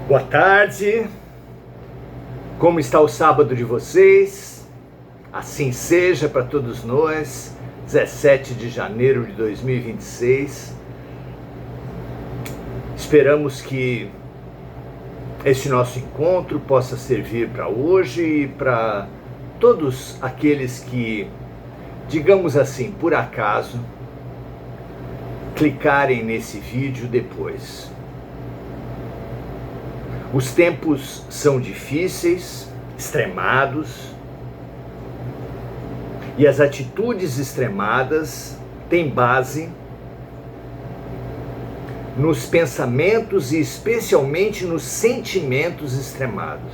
Boa tarde, como está o sábado de vocês? Assim seja para todos nós, 17 de janeiro de 2026. Esperamos que este nosso encontro possa servir para hoje e para todos aqueles que, digamos assim, por acaso, clicarem nesse vídeo depois. Os tempos são difíceis, extremados, e as atitudes extremadas têm base nos pensamentos e especialmente nos sentimentos extremados.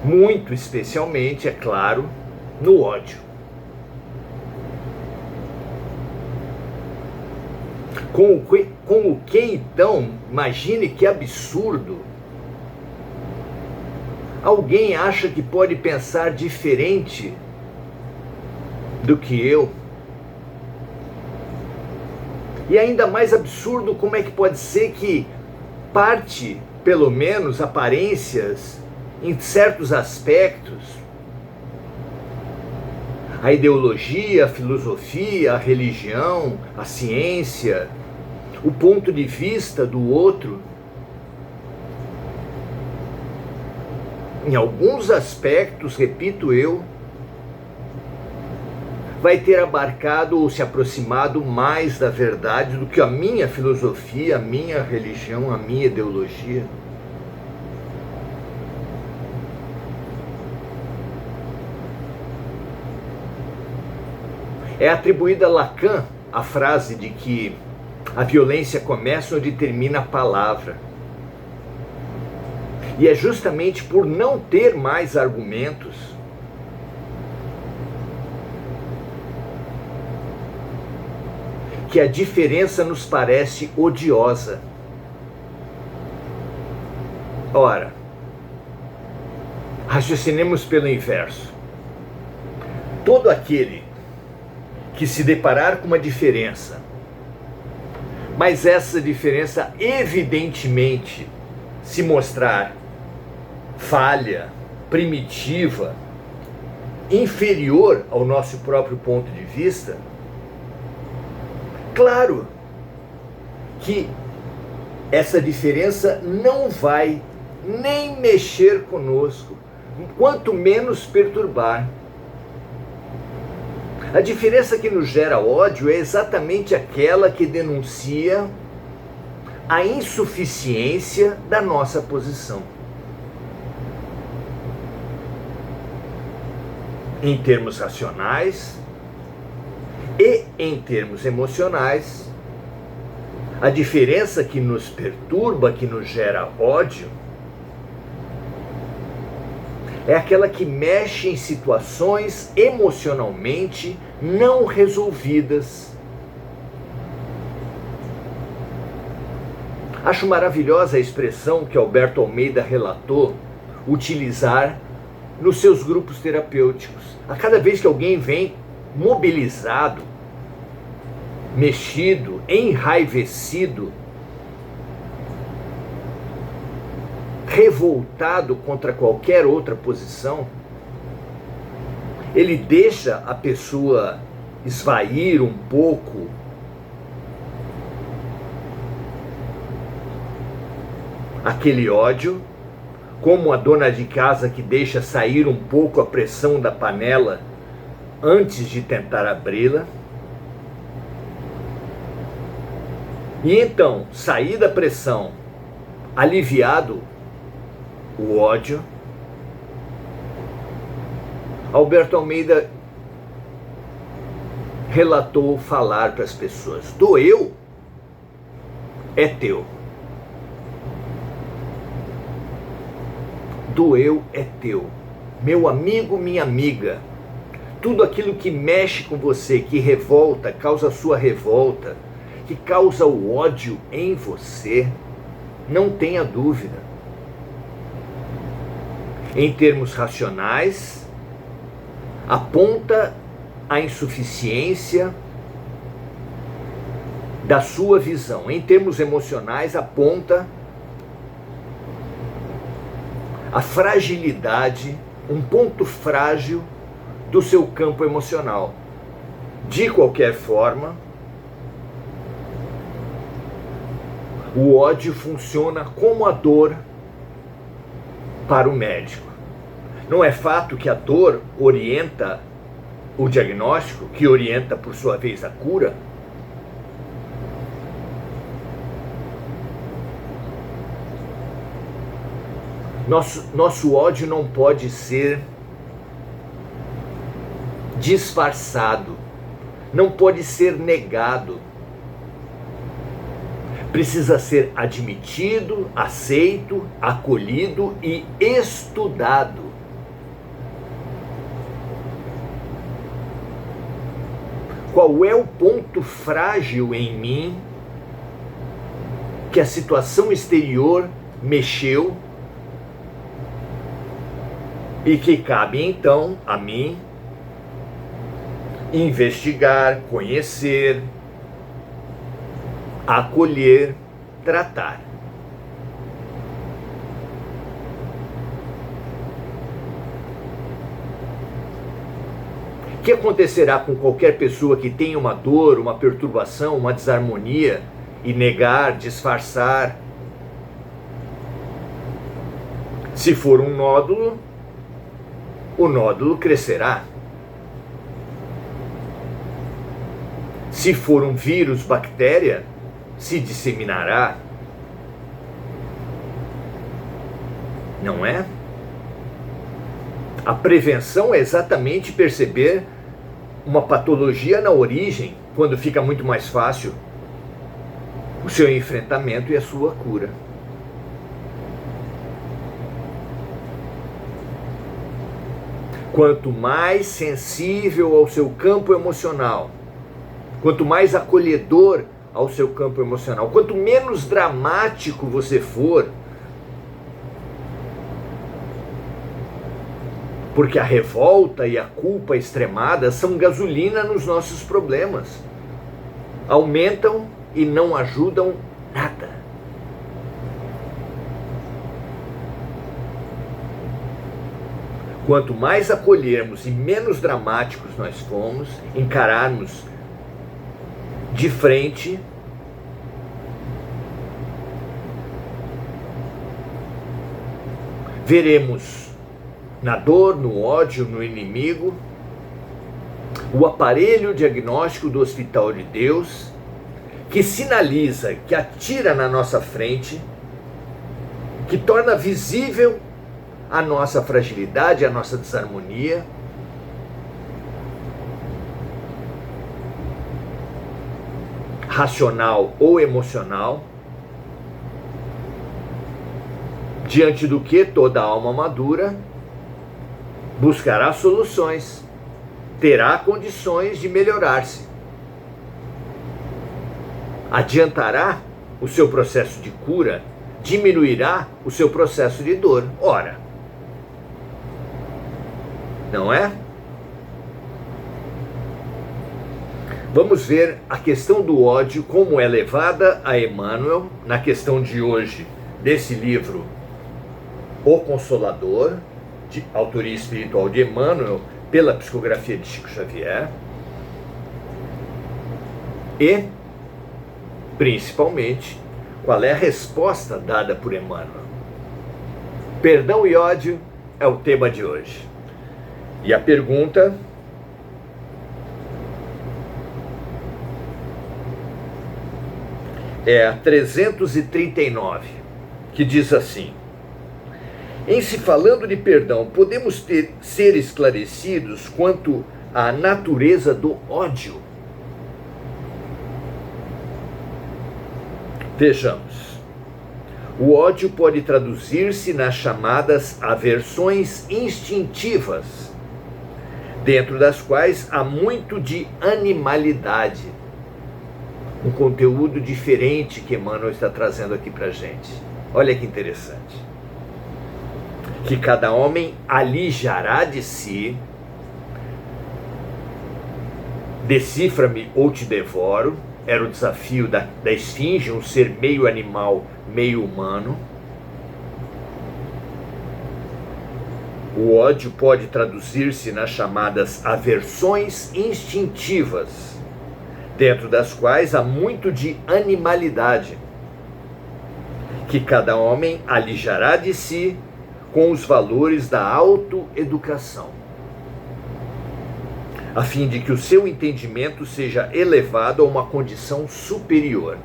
Muito especialmente, é claro, no ódio. Com o que então, imagine que absurdo, alguém acha que pode pensar diferente do que eu? E ainda mais absurdo, como é que pode ser que parte, pelo menos, aparências, em certos aspectos, a ideologia, a filosofia, a religião, a ciência, o ponto de vista do outro, em alguns aspectos, repito eu, vai ter abarcado ou se aproximado mais da verdade do que a minha filosofia, a minha religião, a minha ideologia. É atribuída a Lacan a frase de que a violência começa onde termina a palavra. E é justamente por não ter mais argumentos que a diferença nos parece odiosa. Ora, raciocinemos pelo inverso. Todo aquele que se deparar com uma diferença, mas essa diferença evidentemente se mostrar falha, primitiva, inferior ao nosso próprio ponto de vista, claro que essa diferença não vai nem mexer conosco, quanto menos perturbar. A diferença que nos gera ódio é exatamente aquela que denuncia a insuficiência da nossa posição. Em termos racionais e em termos emocionais, a diferença que nos perturba, que nos gera ódio, é aquela que mexe em situações emocionalmente não resolvidas. Acho maravilhosa a expressão que Alberto Almeida relatou utilizar nos seus grupos terapêuticos. A cada vez que alguém vem mobilizado, mexido, enraivecido, revoltado contra qualquer outra posição, ele deixa a pessoa esvair um pouco aquele ódio, como a dona de casa que deixa sair um pouco a pressão da panela antes de tentar abri-la. E então, sair da pressão, aliviado o ódio, Alberto Almeida relatou falar para as pessoas: doeu, é teu. Doeu, é teu. Meu amigo, minha amiga, tudo aquilo que mexe com você, que revolta, causa sua revolta, que causa o ódio em você, não tenha dúvida. Em termos racionais, aponta a insuficiência da sua visão, em termos emocionais, aponta a fragilidade, um ponto frágil do seu campo emocional. De qualquer forma, o ódio funciona como a dor para o médico. Não é fato que a dor orienta o diagnóstico, que orienta, por sua vez, a cura? Nosso ódio não pode ser disfarçado, não pode ser negado. Precisa ser admitido, aceito, acolhido e estudado. Qual é o ponto frágil em mim que a situação exterior mexeu e que cabe então a mim investigar, conhecer, acolher, tratar. O que acontecerá com qualquer pessoa que tenha uma dor, uma perturbação, uma desarmonia e negar, disfarçar? Se for um nódulo, o nódulo crescerá. Se for um vírus, bactéria, se disseminará. Não é? A prevenção é exatamente perceber uma patologia na origem, quando fica muito mais fácil o seu enfrentamento e a sua cura. Quanto mais sensível ao seu campo emocional, quanto mais acolhedor ao seu campo emocional, quanto menos dramático você for, porque a revolta e a culpa extremada são gasolina nos nossos problemas. Aumentam e não ajudam nada. Quanto mais acolhermos e menos dramáticos nós formos, encararmos de frente, veremos na dor, no ódio, no inimigo, o aparelho diagnóstico do Hospital de Deus, que sinaliza, que atira na nossa frente, que torna visível a nossa fragilidade, a nossa desarmonia, racional ou emocional, diante do que toda alma madura buscará soluções, terá condições de melhorar-se, adiantará o seu processo de cura, diminuirá o seu processo de dor. Ora, não é? Vamos ver a questão do ódio, como é levada a Emmanuel, na questão de hoje, desse livro, O Consolador, de autoria espiritual de Emmanuel, pela psicografia de Chico Xavier, e, principalmente, qual é a resposta dada por Emmanuel. Perdão e ódio é o tema de hoje. E a pergunta é a 339, que diz assim: em se falando de perdão, podemos ser esclarecidos quanto à natureza do ódio? Vejamos. O ódio pode traduzir-se nas chamadas aversões instintivas, dentro das quais há muito de animalidade. Um conteúdo diferente que Emmanuel está trazendo aqui para a gente. Olha que interessante. Que cada homem alijará de si, decifra-me ou te devoro, era o desafio da esfinge, um ser meio animal, meio humano. O ódio pode traduzir-se nas chamadas aversões instintivas, dentro das quais há muito de animalidade, que cada homem alijará de si com os valores da autoeducação, a fim de que o seu entendimento seja elevado a uma condição superior.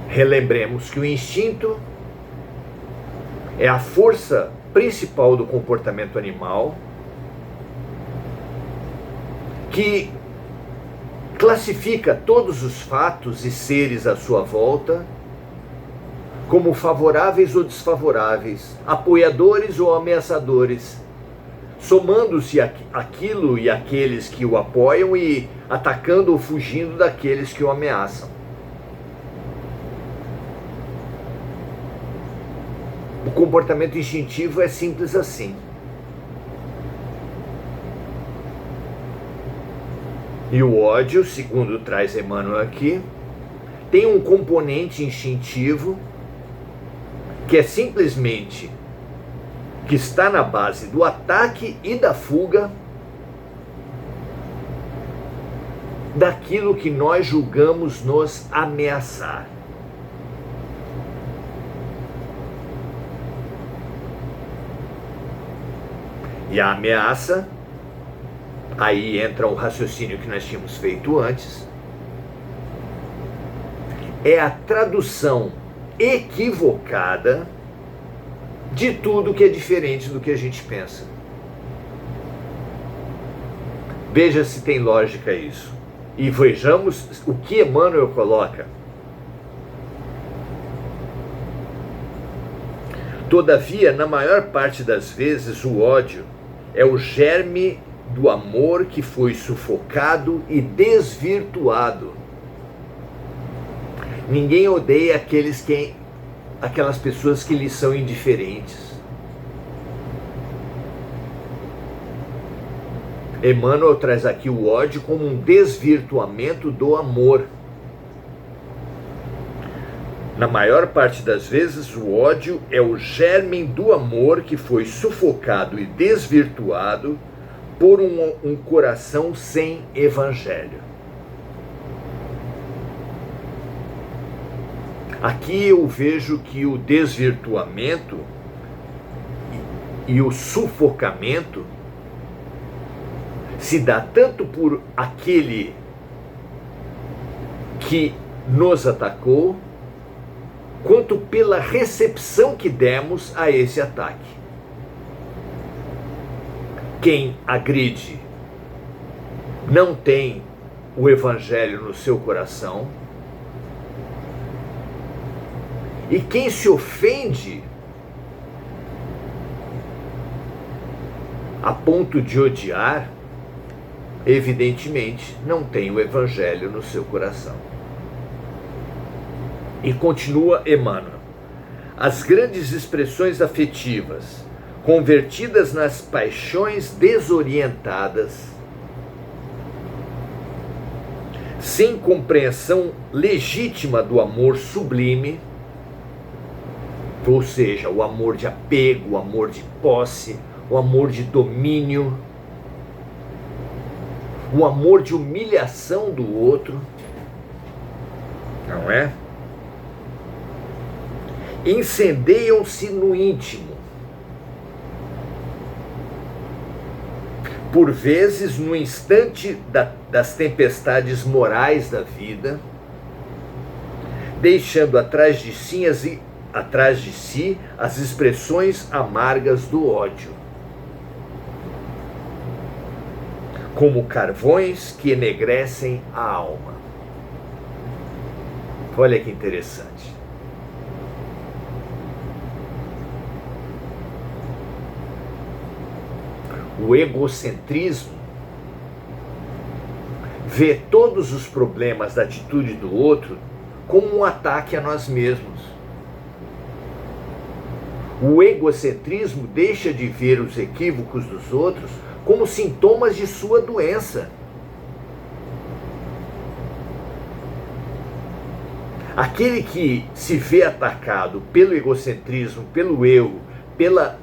Relembremos que o instinto é a força principal do comportamento animal, que classifica todos os fatos e seres à sua volta como favoráveis ou desfavoráveis, apoiadores ou ameaçadores, somando-se aquilo e aqueles que o apoiam e atacando ou fugindo daqueles que o ameaçam. O comportamento instintivo é simples assim. E o ódio, segundo traz Emmanuel aqui, tem um componente instintivo que é simplesmente que está na base do ataque e da fuga daquilo que nós julgamos nos ameaçar. E a ameaça, aí entra o raciocínio que nós tínhamos feito antes, é a tradução equivocada de tudo que é diferente do que a gente pensa. Veja se tem lógica isso. E vejamos o que Emmanuel coloca. Todavia, na maior parte das vezes, o ódio é o germe do amor que foi sufocado e desvirtuado. Ninguém odeia aquelas pessoas que lhe são indiferentes. Emmanuel traz aqui o ódio como um desvirtuamento do amor. Na maior parte das vezes, o ódio é o germe do amor que foi sufocado e desvirtuado por um coração sem evangelho. Aqui eu vejo que o desvirtuamento e o sufocamento se dá tanto por aquele que nos atacou, quanto pela recepção que demos a esse ataque. Quem agride não tem o evangelho no seu coração, e quem se ofende a ponto de odiar, evidentemente não tem o evangelho no seu coração. E continua Emmanuel: as grandes expressões afetivas, convertidas nas paixões desorientadas, sem compreensão legítima do amor sublime, ou seja, o amor de apego, o amor de posse, o amor de domínio, o amor de humilhação do outro, não é? Incendeiam-se no íntimo, por vezes no instante das tempestades morais da vida, deixando atrás de si as expressões amargas do ódio, como carvões que enegrecem a alma. Olha que interessante. O egocentrismo vê todos os problemas da atitude do outro como um ataque a nós mesmos. O egocentrismo deixa de ver os equívocos dos outros como sintomas de sua doença. Aquele que se vê atacado pelo egocentrismo, pelo eu, pelo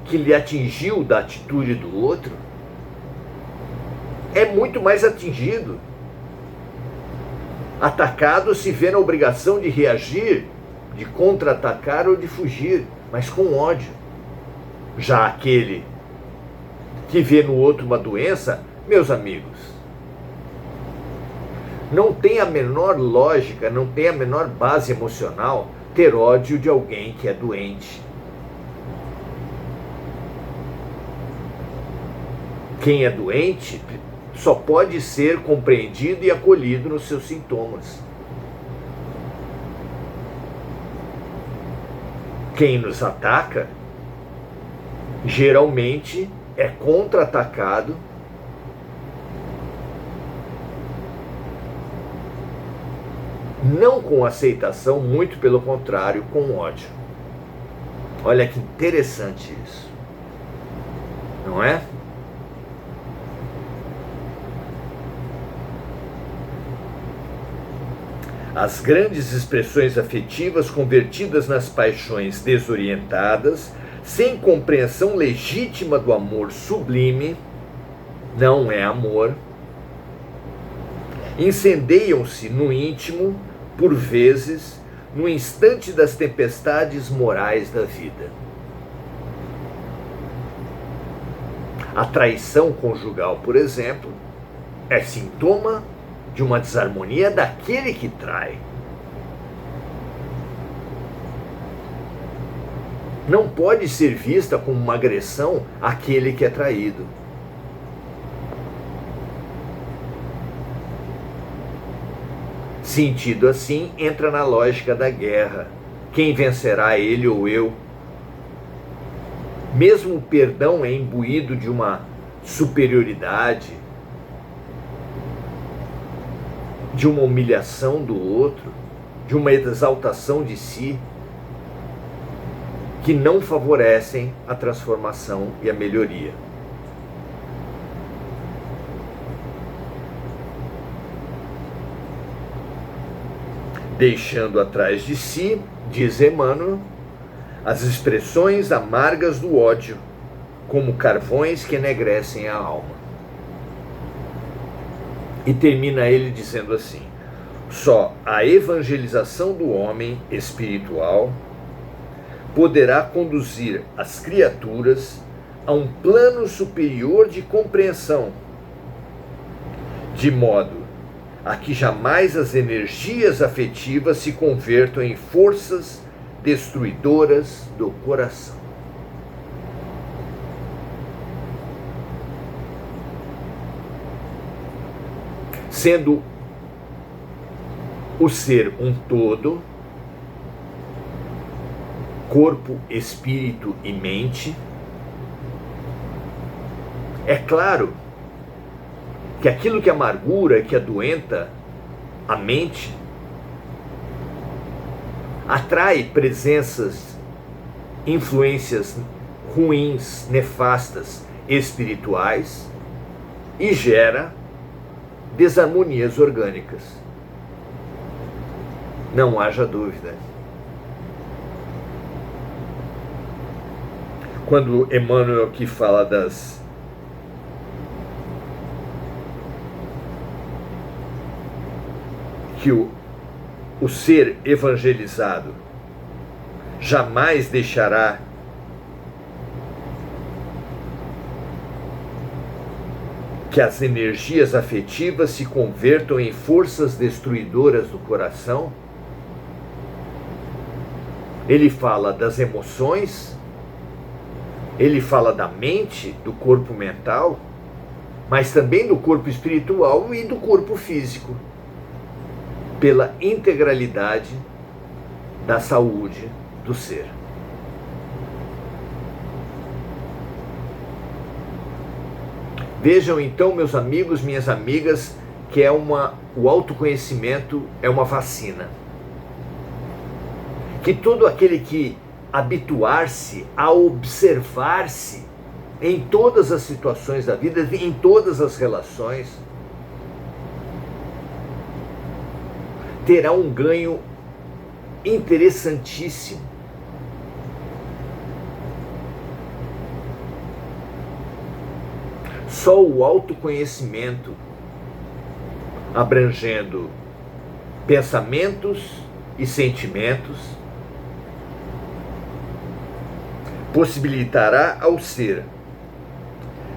que lhe atingiu da atitude do outro, é muito mais atingido. Atacado se vê na obrigação de reagir, de contra-atacar ou de fugir, mas com ódio. Já aquele que vê no outro uma doença, meus amigos, não tem a menor lógica, não tem a menor base emocional ter ódio de alguém que é doente. Quem é doente só pode ser compreendido e acolhido nos seus sintomas. Quem nos ataca, geralmente é contra-atacado não com aceitação, muito pelo contrário, com ódio. Olha que interessante isso, não é? As grandes expressões afetivas convertidas nas paixões desorientadas, sem compreensão legítima do amor sublime, não é amor, incendeiam-se no íntimo, por vezes, no instante das tempestades morais da vida. A traição conjugal, por exemplo, é sintoma de uma desarmonia daquele que trai. Não pode ser vista como uma agressão àquele que é traído. Sentido assim, entra na lógica da guerra. Quem vencerá, ele ou eu? Mesmo o perdão é imbuído de uma superioridade, de uma humilhação do outro, de uma exaltação de si, que não favorecem a transformação e a melhoria. Deixando atrás de si, diz Emmanuel, as expressões amargas do ódio, como carvões que enegrecem a alma. E termina ele dizendo assim: só a evangelização do homem espiritual poderá conduzir as criaturas a um plano superior de compreensão, de modo a que jamais as energias afetivas se convertam em forças destruidoras do coração. Sendo o ser um todo, corpo, espírito e mente, é claro que aquilo que amargura, que adoenta a mente, atrai presenças, influências ruins, nefastas, espirituais e gera desarmonias orgânicas. Não haja dúvida. Quando Emmanuel aqui fala que o ser evangelizado jamais deixará que as energias afetivas se convertam em forças destruidoras do coração. Ele fala das emoções, ele fala da mente, do corpo mental, mas também do corpo espiritual e do corpo físico, pela integralidade da saúde do ser. Vejam então, meus amigos, minhas amigas, que o autoconhecimento é uma vacina. Que todo aquele que habituar-se a observar-se em todas as situações da vida, em todas as relações, terá um ganho interessantíssimo. Só o autoconhecimento, abrangendo pensamentos e sentimentos, possibilitará ao ser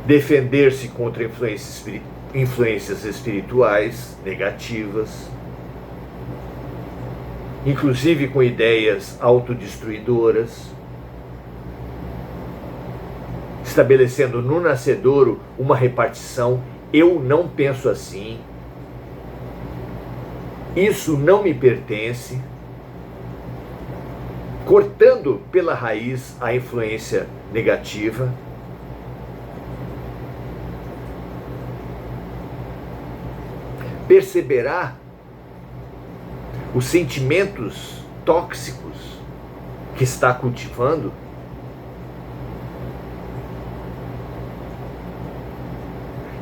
defender-se contra influências espirituais negativas, inclusive com ideias autodestruidoras, estabelecendo no nascedouro uma repartição: eu não penso assim, isso não me pertence, cortando pela raiz a influência negativa. Perceberá os sentimentos tóxicos que está cultivando,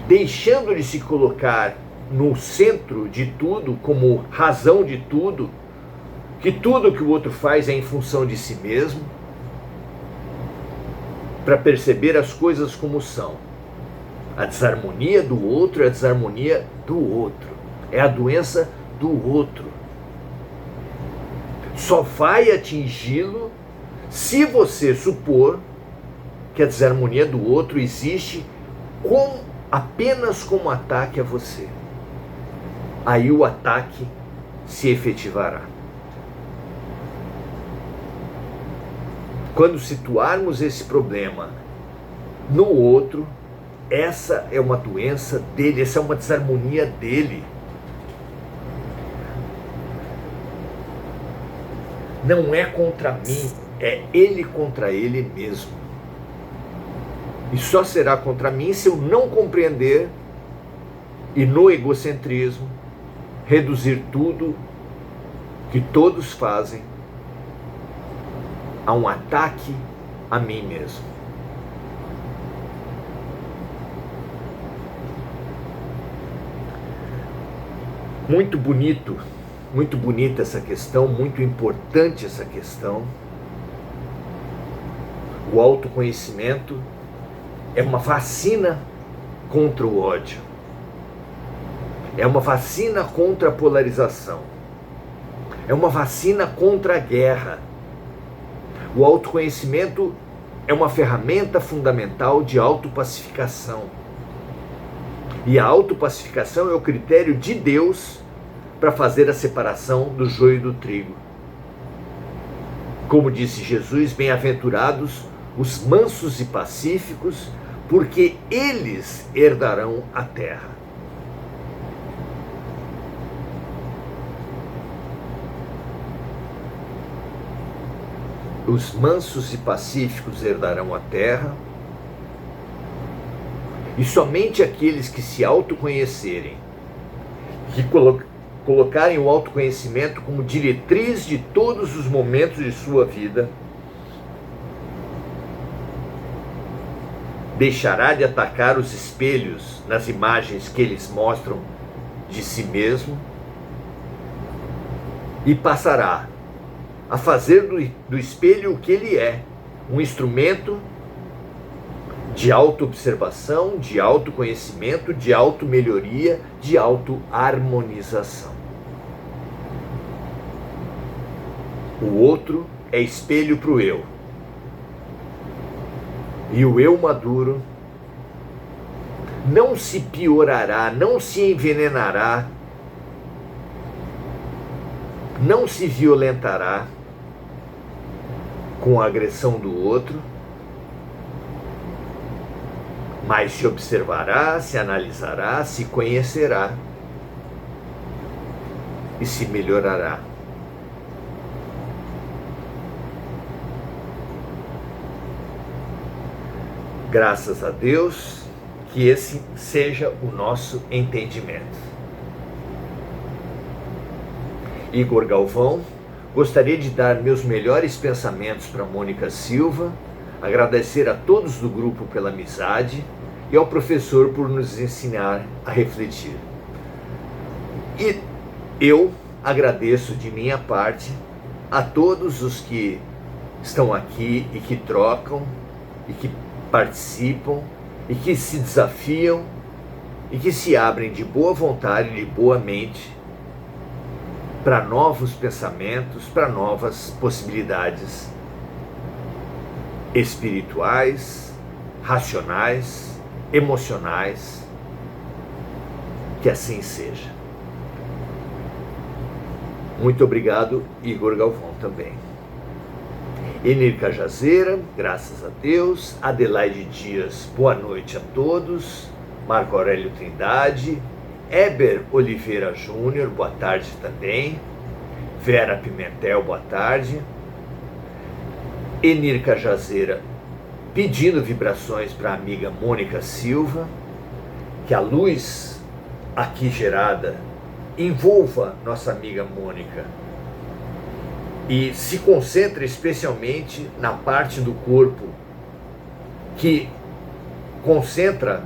deixando de se colocar no centro de tudo, como razão de tudo, que tudo que o outro faz é em função de si mesmo, para perceber as coisas como são. A desarmonia do outro é a desarmonia do outro, é a doença do outro. Só vai atingi-lo se você supor que a desarmonia do outro existe apenas como ataque a você. Aí o ataque se efetivará. Quando situarmos esse problema no outro, essa é uma doença dele, essa é uma desarmonia dele. Não é contra mim, é ele contra ele mesmo. E só será contra mim se eu não compreender e no egocentrismo reduzir tudo que todos fazem a um ataque a mim mesmo. Muito bonita essa questão, muito importante essa questão. O autoconhecimento é uma vacina contra o ódio. É uma vacina contra a polarização. É uma vacina contra a guerra. O autoconhecimento é uma ferramenta fundamental de autopacificação. E a autopacificação é o critério de Deus para fazer a separação do joio do trigo. Como disse Jesus, bem-aventurados os mansos e pacíficos, porque eles herdarão a terra. Os mansos e pacíficos herdarão a terra, e somente aqueles que se autoconhecerem, que colocarem o autoconhecimento como diretriz de todos os momentos de sua vida, deixará de atacar os espelhos nas imagens que eles mostram de si mesmo e passará a fazer do espelho o que ele é, um instrumento de autoobservação, de autoconhecimento, de automelhoria, de autoharmonização. O outro é espelho para o eu. E o eu maduro não se piorará, não se envenenará, não se violentará com a agressão do outro, mas se observará, se analisará, se conhecerá e se melhorará. Graças a Deus, que esse seja o nosso entendimento. Igor Galvão, Gostaria de dar meus melhores pensamentos para Mônica Silva, agradecer a todos do grupo pela amizade e ao professor por nos ensinar a refletir. E eu agradeço de minha parte a todos os que estão aqui e que trocam, e que participam, e que se desafiam, e que se abrem de boa vontade e de boa mente para novos pensamentos, para novas possibilidades espirituais, racionais, emocionais. Que assim seja. Muito obrigado, Igor Galvão também. Enir Cajazeira, graças a Deus. Adelaide Dias, boa noite a todos. Marco Aurélio Trindade. Eber Oliveira Júnior, boa tarde também. Vera Pimentel, boa tarde. Enir Cajazeira, pedindo vibrações para a amiga Mônica Silva, que a luz aqui gerada envolva nossa amiga Mônica e se concentre especialmente na parte do corpo que concentra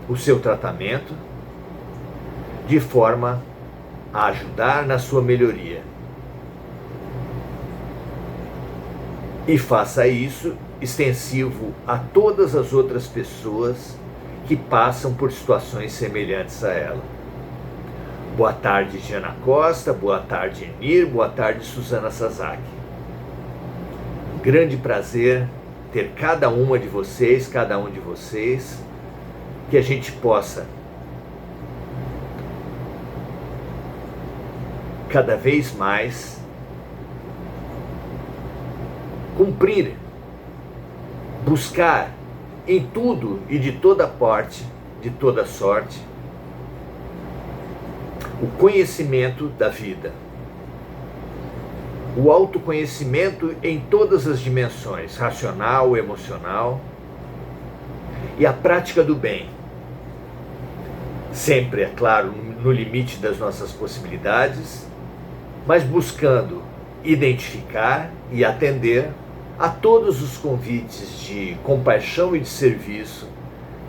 o seu tratamento, de forma a ajudar na sua melhoria. E faça isso extensivo a todas as outras pessoas que passam por situações semelhantes a ela. Boa tarde, Diana Costa, boa tarde, Enir, boa tarde, Suzana Sasaki. Grande prazer ter cada uma de vocês, cada um de vocês, que a gente possa cada vez mais cumprir, buscar em tudo e de toda parte, de toda sorte, o conhecimento da vida, o autoconhecimento em todas as dimensões, racional, emocional, e a prática do bem, sempre, é claro, no limite das nossas possibilidades, mas buscando identificar e atender a todos os convites de compaixão e de serviço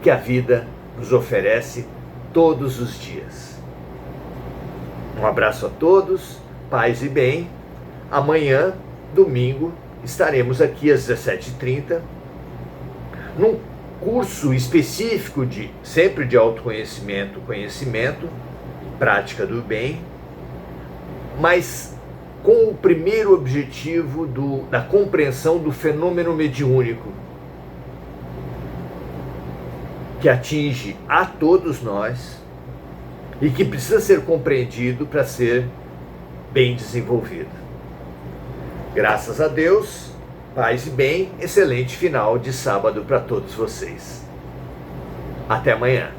que a vida nos oferece todos os dias. Um abraço a todos, paz e bem. Amanhã, domingo, estaremos aqui às 17h30, num curso específico sempre de autoconhecimento, conhecimento, prática do bem, mas com o primeiro objetivo da compreensão do fenômeno mediúnico, que atinge a todos nós e que precisa ser compreendido para ser bem desenvolvido. Graças a Deus, paz e bem, excelente final de sábado para todos vocês. Até amanhã.